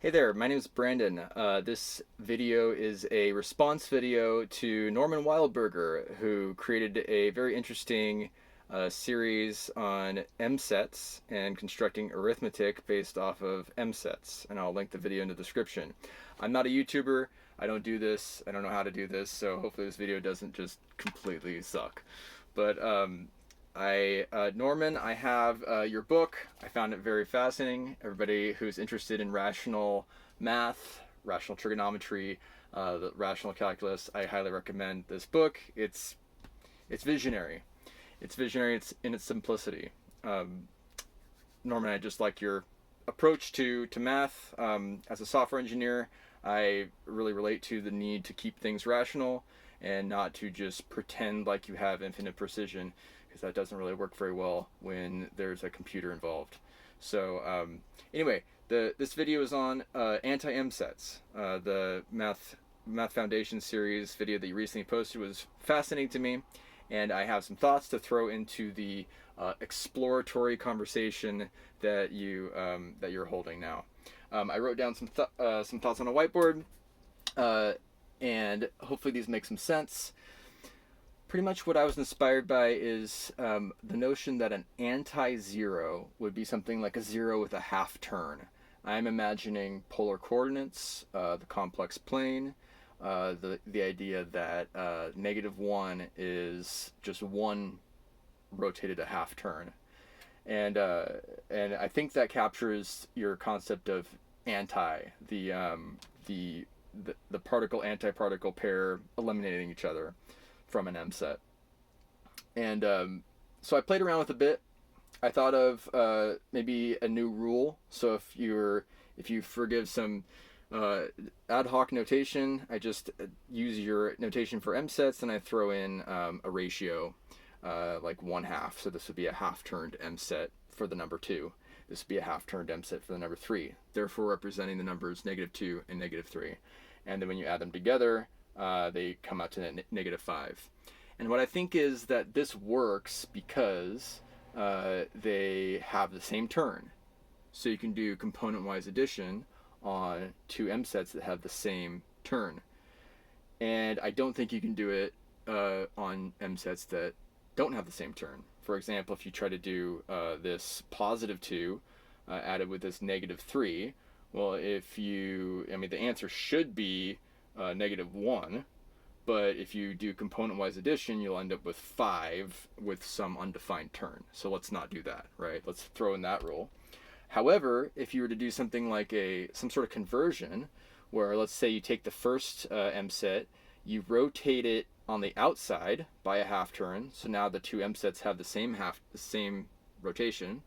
Hey there, my name is Brandon. This video is a response video to Norman Wildberger, who created a very interesting series on msets and constructing arithmetic based off of msets. And I'll link the video in the description. I'm not a YouTuber. I don't do this. I don't know how to do this, so hopefully this video doesn't just completely suck. But Norman, I have your book. I found it very fascinating. Everybody who's interested in rational math, rational trigonometry, the rational calculus, I highly recommend this book. It's visionary. It's visionary. It's in its simplicity. Norman, I just like your approach to math. As a software engineer, I really relate to the need to keep things rational and not to just pretend like you have infinite precision, because that doesn't really work very well when there's a computer involved. So anyway, this video is on anti-msets. The Math Foundation series video that you recently posted was fascinating to me, and I have some thoughts to throw into the exploratory conversation that you're holding now. I wrote down some thoughts on a whiteboard, and hopefully these make some sense. Pretty much what I was inspired by is the notion that an anti-zero would be something like a zero with a half turn. I'm imagining polar coordinates, the complex plane, the idea that -1 is just one rotated a half turn, and I think that captures your concept of anti, the the particle antiparticle pair eliminating each other from an mset. And so I played around with a bit. I thought of maybe a new rule. So if you forgive some ad hoc notation, I just use your notation for msets, and I throw in a ratio like 1/2. So this would be a half-turned mset for the number 2. This would be a half-turned mset for the number 3, therefore representing the numbers -2 and -3. And then when you add them together, they come out to -5. And what I think is that this works because they have the same turn. So you can do component-wise addition on two msets that have the same turn. And I don't think you can do it on msets that don't have the same turn. For example, if you try to do this +2 added with this -3, well, the answer should be -1, but if you do component-wise addition, you'll end up with 5 with some undefined turn. So let's not do that, right? Let's throw in that rule. However, if you were to do something like some sort of conversion, where let's say you take the first mset, you rotate it on the outside by a half turn, so now the two msets have the same rotation,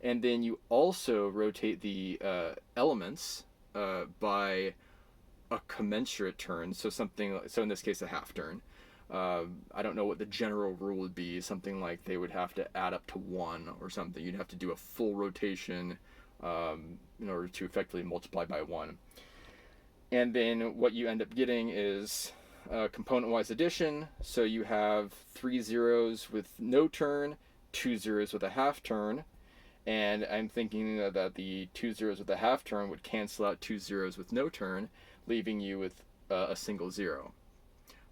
and then you also rotate the elements by a commensurate turn, so in this case a half turn. I don't know what the general rule would be. Something like they would have to add up to 1 or something. You'd have to do a full rotation in order to effectively multiply by 1. And then what you end up getting is component-wise addition. So you have 3 zeros with no turn, 2 zeros with a half turn, and I'm thinking that the 2 zeros with a half turn would cancel out 2 zeros with no turn, leaving you with a single 0.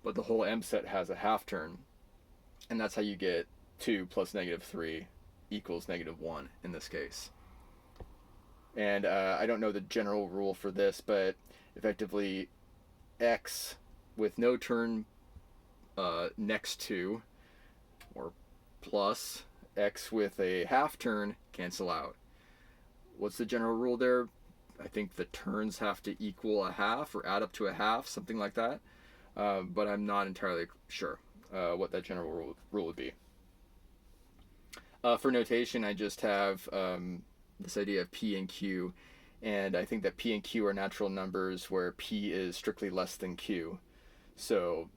But the whole mset has a half turn, and that's how you get 2 plus -3 equals -1 in this case. And I don't know the general rule for this, but effectively x with no turn next to, or plus, x with a half turn cancel out. What's the general rule there? I think the turns have to equal a half or add up to a half, something like that. But I'm not entirely sure what that general rule would be. For notation, I just have this idea of p and q, and I think that p and q are natural numbers where p is strictly less than q. So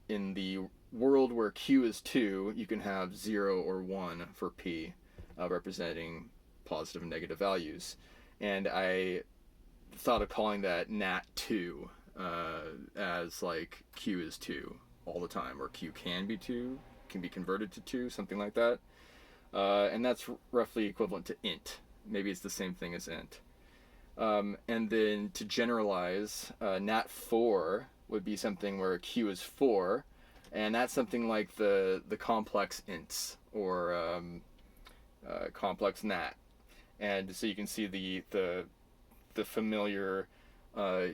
in the world where q is 2, you can have 0 or 1 for p, representing positive and negative values. And I thought of calling that nat2 as like q is 2 all the time, or q can be 2, can be converted to 2, something like that. And that's roughly equivalent to int. Maybe it's the same thing as int. And then to generalize, nat4 would be something where q is 4, and that's something like the complex ints, or complex nat. And so you can see the familiar uh,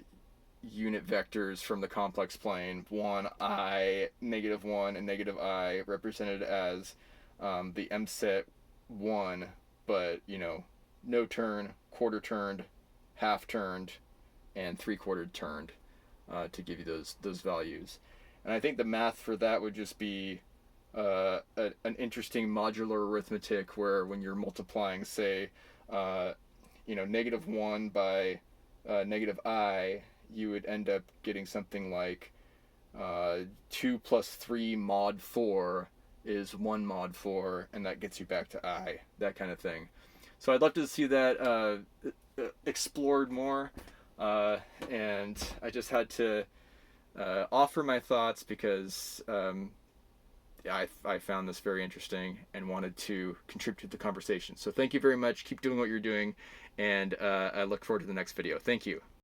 unit vectors from the complex plane, 1, I, -1, and -I, represented as the mset 1, but, no turn, quarter turned, half turned, and 3/4 turned, to give you those values. And I think the math for that would just be an interesting modular arithmetic where when you're multiplying, say, -1 by -I, you would end up getting something like 2 plus 3 mod 4 is 1 mod 4, and that gets you back to I, that kind of thing. So I'd love to see that explored more, and I just had to offer my thoughts because I found this very interesting and wanted to contribute to the conversation. So thank you very much. Keep doing what you're doing, and I look forward to the next video. Thank you.